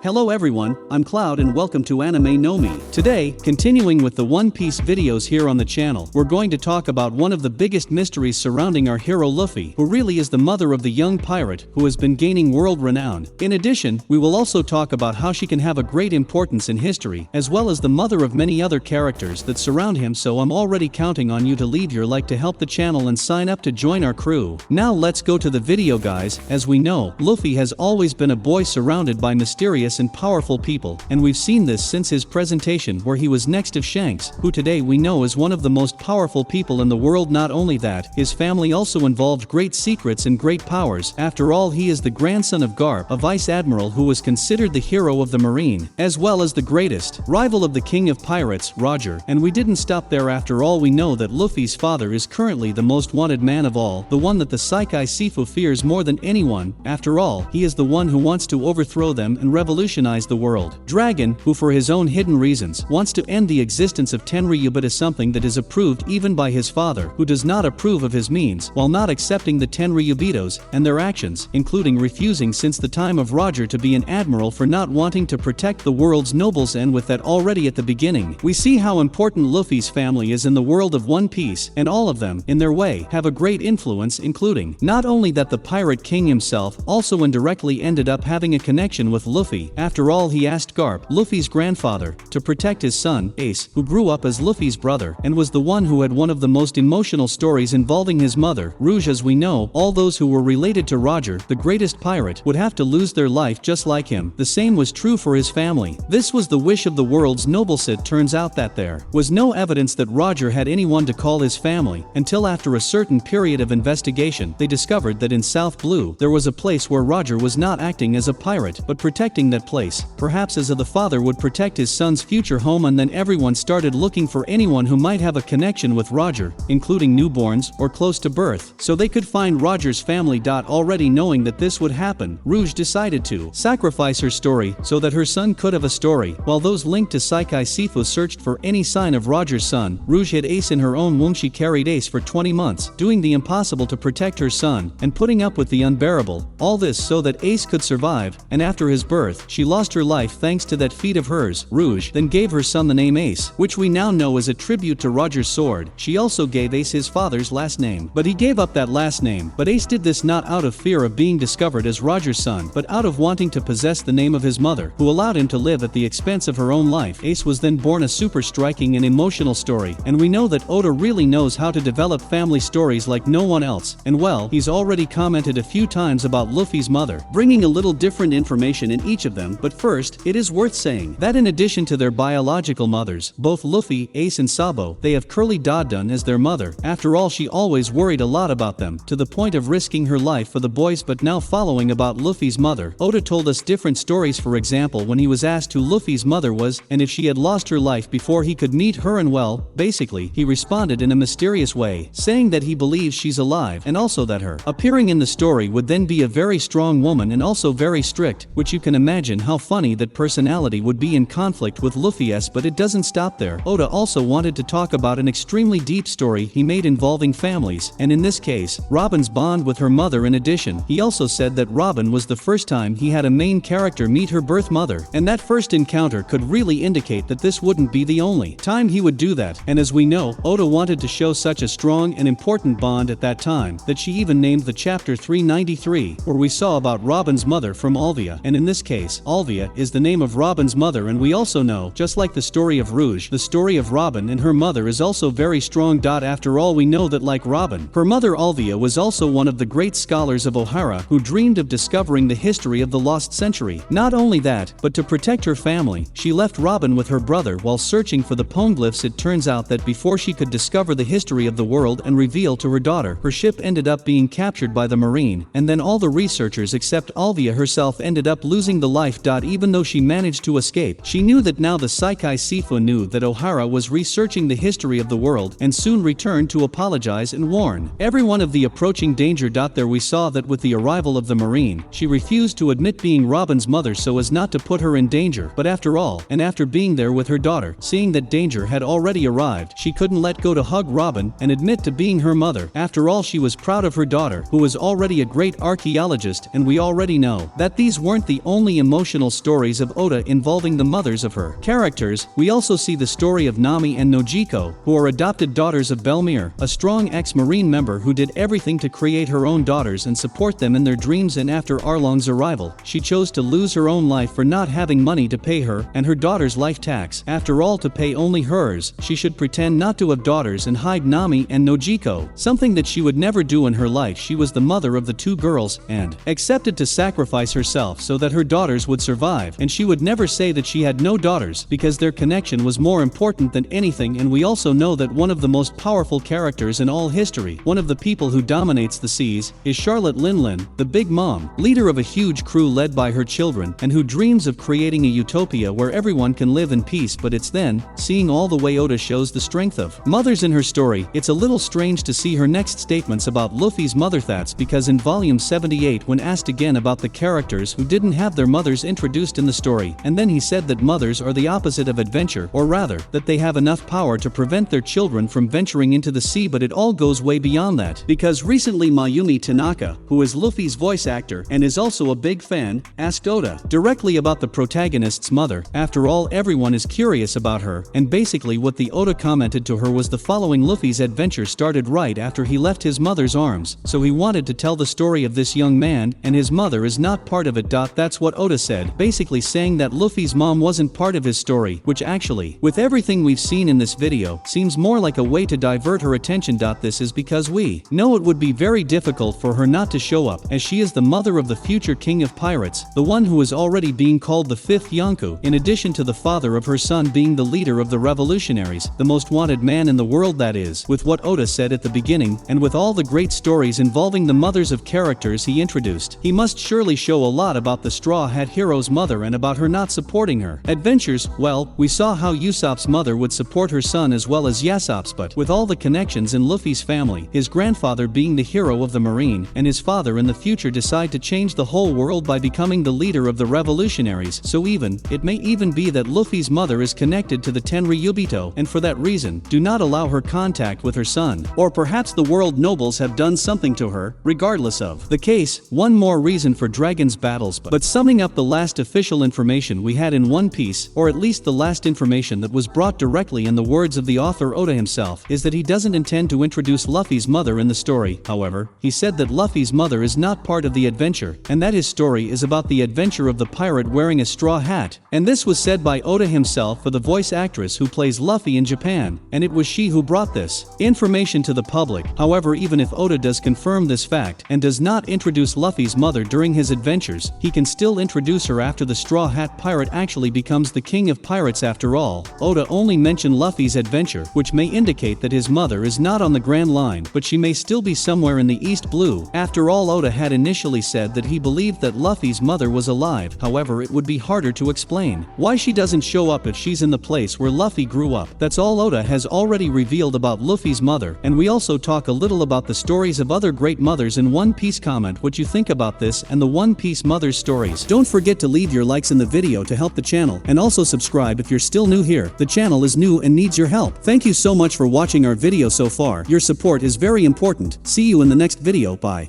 Hello everyone, I'm Cloud and welcome to Anime No Mi. Today, continuing with the One Piece videos here on the channel, we're going to talk about one of the biggest mysteries surrounding our hero Luffy, who really is the mother of the young pirate who has been gaining world renown. In addition, we will also talk about how she can have a great importance in history, as well as the mother of many other characters that surround him, so I'm already counting on you to leave your like to help the channel and sign up to join our crew. Now let's go to the video guys. As we know, Luffy has always been a boy surrounded by mysterious and powerful people, and we've seen this since his presentation where he was next to Shanks, who today we know is one of the most powerful people in the world. Not only that, his family also involved great secrets and great powers. After all, he is the grandson of Garp, a vice admiral who was considered the hero of the marine, as well as the greatest rival of the king of pirates, Roger. And we didn't stop there. After all, we know that Luffy's father is currently the most wanted man of all, the one that the Saikai Sifu fears more than anyone. After all, he is the one who wants to overthrow them and revolutionize the world. Dragon, who for his own hidden reasons wants to end the existence of Tenryu, but is something that is approved even by his father, who does not approve of his means, while not accepting the Tenryu vetoes and their actions, including refusing since the time of Roger to be an admiral for not wanting to protect the world's nobles. And with that already at the beginning, we see how important Luffy's family is in the world of One Piece, and all of them, in their way, have a great influence, including not only that the Pirate King himself also indirectly ended up having a connection with Luffy. After all, he asked Garp, Luffy's grandfather, to protect his son, Ace, who grew up as Luffy's brother, and was the one who had one of the most emotional stories involving his mother, Rouge. As we know, all those who were related to Roger, the greatest pirate, would have to lose their life just like him. The same was true for his family. This was the wish of the world's nobles. It turns out that there was no evidence that Roger had anyone to call his family, until after a certain period of investigation, they discovered that in South Blue, there was a place where Roger was not acting as a pirate, but protecting that place, perhaps as the father would protect his son's future home. And then everyone started looking for anyone who might have a connection with Roger, including newborns or close to birth, so they could find Roger's family. Already knowing that this would happen, Rouge decided to sacrifice her story so that her son could have a story. While those linked to Saikai Sifu searched for any sign of Roger's son, Rouge hid Ace in her own womb. She carried Ace for 20 months, doing the impossible to protect her son, and putting up with the unbearable. All this so that Ace could survive, and after his birth, she lost her life thanks to that feat of hers. Rouge then gave her son the name Ace, which we now know is a tribute to Roger's sword. She also gave Ace his father's last name, but he gave up that last name. But Ace did this not out of fear of being discovered as Roger's son, but out of wanting to possess the name of his mother, who allowed him to live at the expense of her own life. Ace was then born, a super striking and emotional story, and we know that Oda really knows how to develop family stories like no one else. And well, he's already commented a few times about Luffy's mother, bringing a little different information in each of them. But first, it is worth saying that in addition to their biological mothers, both Luffy, Ace and Sabo, they have Curly Dodun as their mother. After all, she always worried a lot about them, to the point of risking her life for the boys. But now, following about Luffy's mother, Oda told us different stories. For example, when he was asked who Luffy's mother was, and if she had lost her life before he could meet her, and well, basically, he responded in a mysterious way, saying that he believes she's alive, and also that her appearing in the story would then be a very strong woman and also very strict, which you can imagine how funny that personality would be in conflict with Luffy's. But it doesn't stop there. Oda also wanted to talk about an extremely deep story he made involving families, and in this case, Robin's bond with her mother. In addition, he also said that Robin was the first time he had a main character meet her birth mother, and that first encounter could really indicate that this wouldn't be the only time he would do that. And as we know, Oda wanted to show such a strong and important bond at that time that she even named the chapter 393, where we saw about Robin's mother from Alvia. And in this case, Alvia is the name of Robin's mother. And we also know, just like the story of Rouge, the story of Robin and her mother is also very strong. After all, we know that like Robin, her mother Alvia was also one of the great scholars of Ohara who dreamed of discovering the history of the lost century. Not only that, but to protect her family, she left Robin with her brother while searching for the poneglyphs. It turns out that before she could discover the history of the world and reveal to her daughter, her ship ended up being captured by the marine, and then all the researchers except Alvia herself ended up losing the life. Even though she managed to escape, she knew that now the Saikai Sifu knew that Ohara was researching the history of the world, and soon returned to apologize and warn everyone of the approaching danger. There we saw that with the arrival of the marine, she refused to admit being Robin's mother so as not to put her in danger. But after all, and after being there with her daughter, seeing that danger had already arrived, she couldn't let go to hug Robin and admit to being her mother. After all, she was proud of her daughter, who was already a great archaeologist, and we already know that these weren't the only emotional stories of Oda involving the mothers of her characters. We also see the story of Nami and Nojiko, who are adopted daughters of Belmir, a strong ex-marine member who did everything to create her own daughters and support them in their dreams, and after Arlong's arrival, she chose to lose her own life for not having money to pay her and her daughter's life tax. After all, to pay only hers, she should pretend not to have daughters and hide Nami and Nojiko, something that she would never do in her life. She was the mother of the two girls and accepted to sacrifice herself so that her daughters would survive, and she would never say that she had no daughters because their connection was more important than anything. And we also know that one of the most powerful characters in all history, one of the people who dominates the seas, is Charlotte Linlin, the Big Mom, leader of a huge crew led by her children, and who dreams of creating a utopia where everyone can live in peace. But it's then, seeing all the way Oda shows the strength of mothers in her story, it's a little strange to see her next statements about Luffy's mother thoughts, because in volume 78, when asked again about the characters who didn't have their mothers introduced in the story, and then he said that mothers are the opposite of adventure, or rather, that they have enough power to prevent their children from venturing into the sea. But it all goes way beyond that, because recently Mayumi Tanaka, who is Luffy's voice actor and is also a big fan, asked Oda directly about the protagonist's mother. After all, everyone is curious about her, and basically what the Oda commented to her was the following: Luffy's adventure started right after he left his mother's arms, so he wanted to tell the story of this young man, and his mother is not part of it. That's what Oda said, basically saying that Luffy's mom wasn't part of his story, which actually, with everything we've seen in this video, seems more like a way to divert her attention. This is because we know it would be very difficult for her not to show up, as she is the mother of the future king of pirates, the one who is already being called the fifth Yonko, in addition to the father of her son being the leader of the revolutionaries, the most wanted man in the world. That is, with what Oda said at the beginning, and with all the great stories involving the mothers of characters he introduced, he must surely show a lot about the Straw Hat hero's mother and about her not supporting her adventures. Well, we saw how Usopp's mother would support her son as well as Yasopp's, but with all the connections in Luffy's family, his grandfather being the hero of the Marine, and his father in the future decide to change the whole world by becoming the leader of the revolutionaries, so it may even be that Luffy's mother is connected to the Tenryubito, and for that reason, do not allow her contact with her son. Or perhaps the world nobles have done something to her. Regardless of the case, one more reason for Dragon's battles. But summing up the last official information we had in One Piece, or at least the last information that was brought directly in the words of the author Oda himself, is that he doesn't intend to introduce Luffy's mother in the story. However, he said that Luffy's mother is not part of the adventure, and that his story is about the adventure of the pirate wearing a straw hat. And this was said by Oda himself for the voice actress who plays Luffy in Japan, and it was she who brought this information to the public. However, even if Oda does confirm this fact and does not introduce Luffy's mother during his adventures, he can still introduce her after the Straw Hat Pirate actually becomes the king of pirates. After all, Oda only mentioned Luffy's adventure, which may indicate that his mother is not on the Grand Line, but she may still be somewhere in the East Blue. After all, Oda had initially said that he believed that Luffy's mother was alive. However, it would be harder to explain why she doesn't show up if she's in the place where Luffy grew up. That's all Oda has already revealed about Luffy's mother, and we also talk a little about the stories of other great mothers in One Piece. Comment what you think about this and the One Piece mothers stories. Don't forget to leave your likes in the video to help the channel, and also subscribe if you're still new here. The channel is new and needs your help. Thank you so much for watching our video so far. Your support is very important. See you in the next video. Bye.